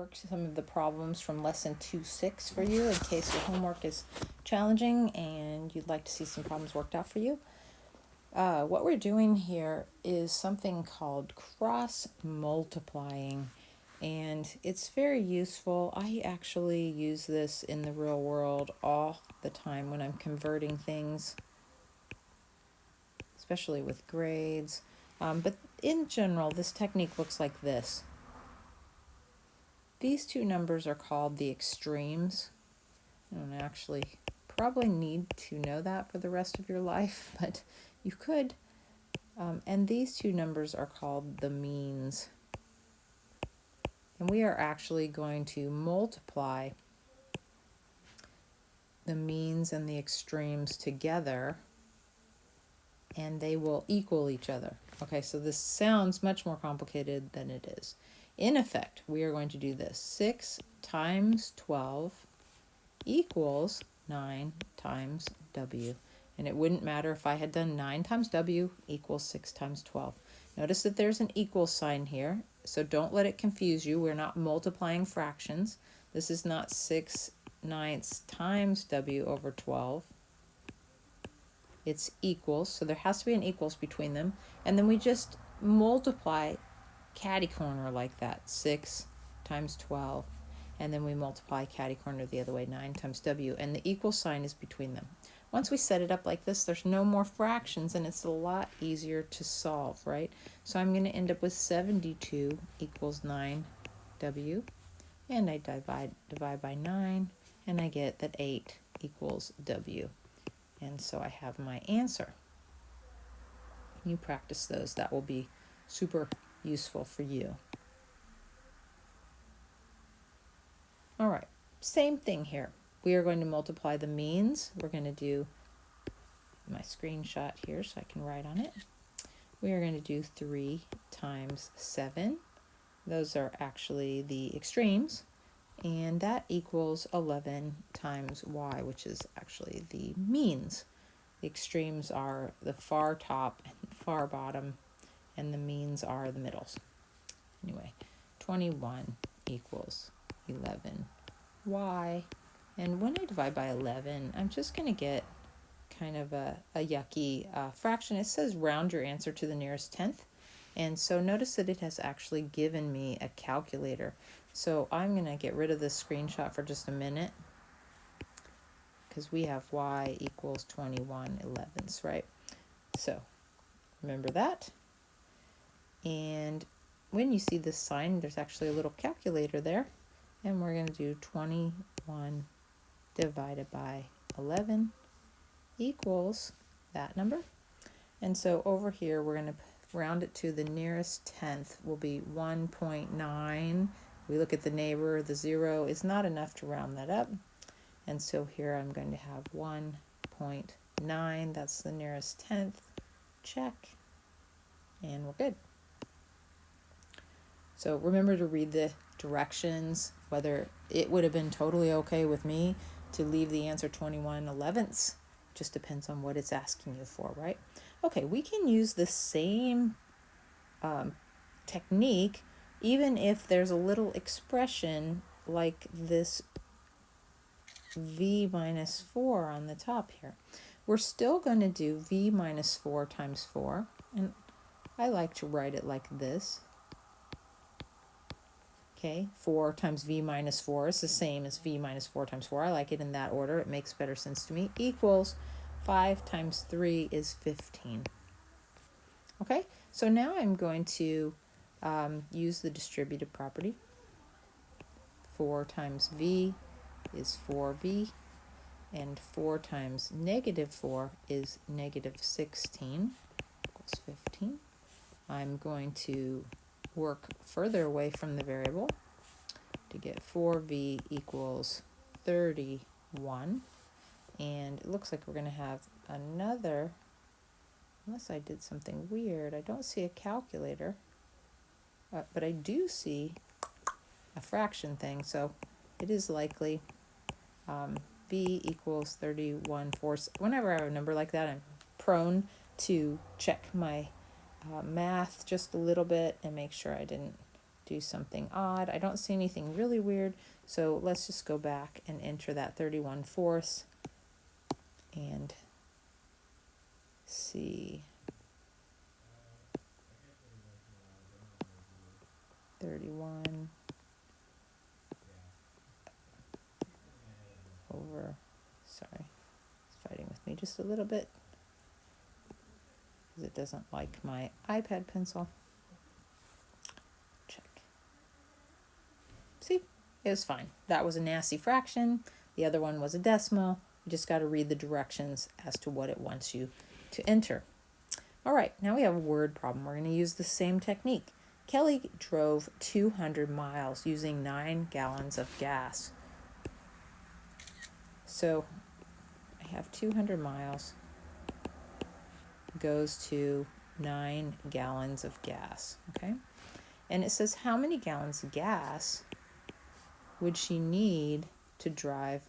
homework, some of the problems from lesson 2.6 for you in case your homework is challenging and you'd like to see some problems worked out for you. What we're doing here is something called cross multiplying, and it's very useful. I actually use this in the real world all the time when I'm converting things, especially with grades. But in general, this technique looks like this. These two numbers are called the extremes. I don't actually probably need to know that for the rest of your life, but you could. And these two numbers are called the means. And we are actually going to multiply the means and the extremes together, and they will equal each other. Okay, so this sounds much more complicated than it is. In effect, we are going to do this. 6 times 12 equals 9 times W. And it wouldn't matter if I had done 9 times W equals 6 times 12. Notice that there's an equal sign here, so don't let it confuse you. We're not multiplying fractions. This is not 6/9 times W over 12. It's equals, so there has to be an equals between them. And then we just multiply catty corner like that, 6 times 12. And then we multiply catty corner the other way, 9 times W, and the equal sign is between them. Once we set it up like this, there's no more fractions, and it's a lot easier to solve, right? So I'm going to end up with 72 equals 9W, and I divide by 9, and I get that 8 equals W. And so I have my answer. You practice those. That will be super useful for you. All right, same thing here. We are going to multiply the means. We're going to do my screenshot here so I can write on it. We are going to do 3 times 7. Those are actually the extremes. And that equals 11 times y, which is actually the means. The extremes are the far top and far bottom, and the means are the middles. Anyway, 21 equals 11y. And when I divide by 11, I'm just going to get kind of a yucky fraction. It says round your answer to the nearest tenth. And so notice that it has actually given me a calculator. So I'm going to get rid of this screenshot for just a minute, because we have y equals 21/11, right? So remember that. And when you see this sign, there's actually a little calculator there. And we're going to do 21 divided by 11 equals that number. And so over here, we're going to round it to the nearest tenth, will be 1.9. We look at the neighbor, the 0 is not enough to round that up. And so here I'm going to have 1.9, that's the nearest tenth, check, and we're good. So remember to read the directions, whether it would have been totally okay with me to leave the answer 21/11. Just depends on what it's asking you for, right? Okay, we can use the same technique even if there's a little expression like this v minus 4 on the top here. We're still going to do v minus 4 times 4, and I like to write it like this. Okay, 4 times v minus 4 is the same as v minus 4 times 4. I like it in that order. It makes better sense to me. Equals 5 times 3 is 15. Okay, so now I'm going to use the distributive property. 4 times v is 4v, and 4 times negative 4 is negative 16 equals 15. I'm going to work further away from the variable to get 4v equals 31. And it looks like we're going to have another, unless I did something weird, I don't see a calculator, but I do see a fraction thing, so it is likely v equals 31/4. Whenever I have a number like that, I'm prone to check my math just a little bit and make sure I didn't do something odd. I don't see anything really weird, so let's just go back and enter that 31/4 and see 31 over, sorry, it's fighting with me just a little bit because it doesn't like my iPad pencil. Check. See, it was fine. That was a nasty fraction. The other one was a decimal. You just got to read the directions as to what it wants you to enter. All right, now we have a word problem. We're going to use the same technique. Kelly drove 200 miles using 9 gallons of gas. So I have 200 miles goes to 9 gallons of gas, okay? And it says how many gallons of gas would she need to drive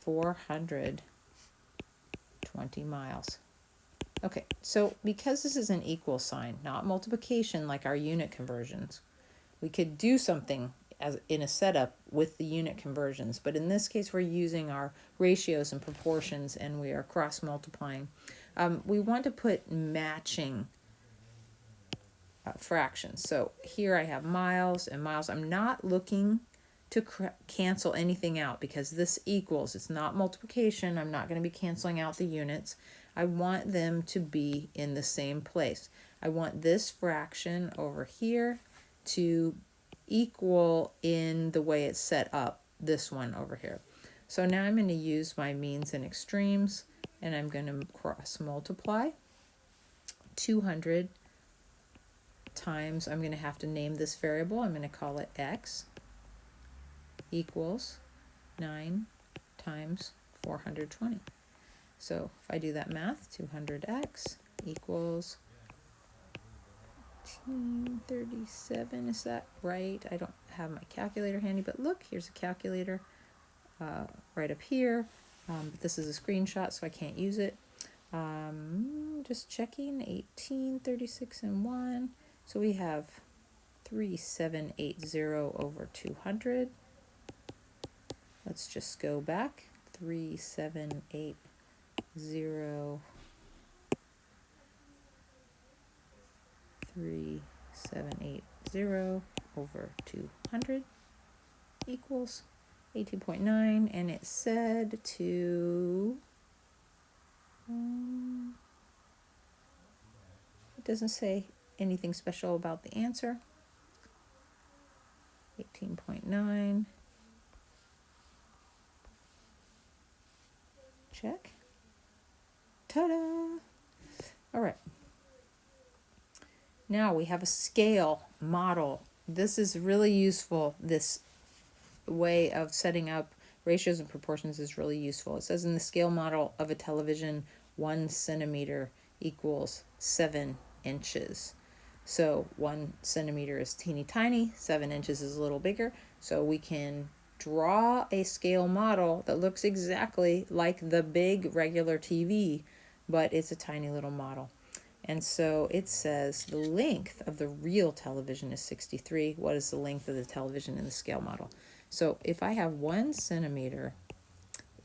420 miles? Okay, so because this is an equal sign, not multiplication like our unit conversions, we could do something as in a setup with the unit conversions, but in this case we're using our ratios and proportions and we are cross multiplying. We want to put matching fractions. So here I have miles and miles. I'm not looking to cancel anything out because this equals, it's not multiplication. I'm not going to be canceling out the units. I want them to be in the same place. I want this fraction over here to equal in the way it's set up, this one over here. So now I'm going to use my means and extremes, and I'm going to cross multiply 200 times, I'm going to have to name this variable, I'm going to call it x, equals 9 times 420. So if I do that math, 200x equals 1837, is that right? I don't have my calculator handy, but look, here's a calculator right up here. But this is a screenshot, so I can't use it. Just checking, 1836 and 1. So we have 3780 over 200. Let's just go back. 3780 3780 over 200 equals 18.9, and it said to it doesn't say anything special about the answer. 18.9. Check. Ta-da! All right. Now we have a scale model. This is really useful. This way of setting up ratios and proportions is really useful. It says in the scale model of a television, 1 centimeter equals 7 inches. So 1 centimeter is teeny tiny, 7 inches is a little bigger. So we can draw a scale model that looks exactly like the big regular TV, but it's a tiny little model. And so it says the length of the real television is 63. What is the length of the television in the scale model? So if I have 1 centimeter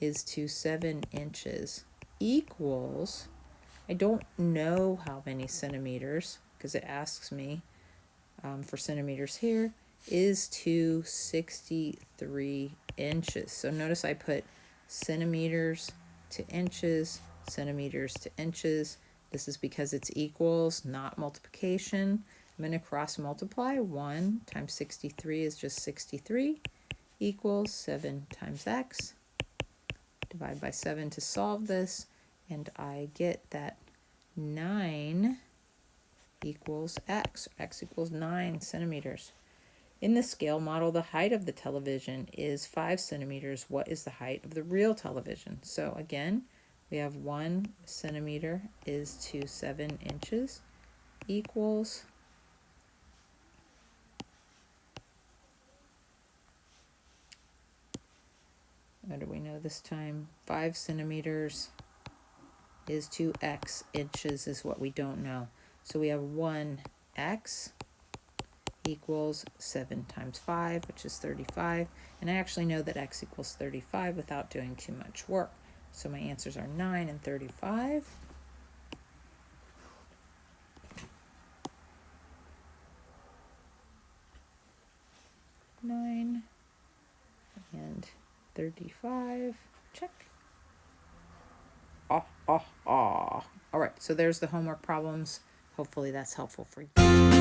is to 7 inches equals, I don't know how many centimeters because it asks me for centimeters here, is to 63 inches. So notice I put centimeters to inches, centimeters to inches. This is because it's equals, not multiplication. I'm going to cross multiply. 1 times 63 is just 63 equals 7 times x. Divide by 7 to solve this, and I get that 9 equals x. X equals 9 centimeters. In the scale model, the height of the television is 5 centimeters. What is the height of the real television? So again, we have 1 centimeter is to 7 inches equals what do we know this time? 5 centimeters is to x inches is what we don't know. So we have 1x equals 7 times 5, which is 35. And I actually know that x equals 35 without doing too much work. So my answers are 9 and 35. Nine and 35. Check. All right, so there's the homework problems. Hopefully that's helpful for you.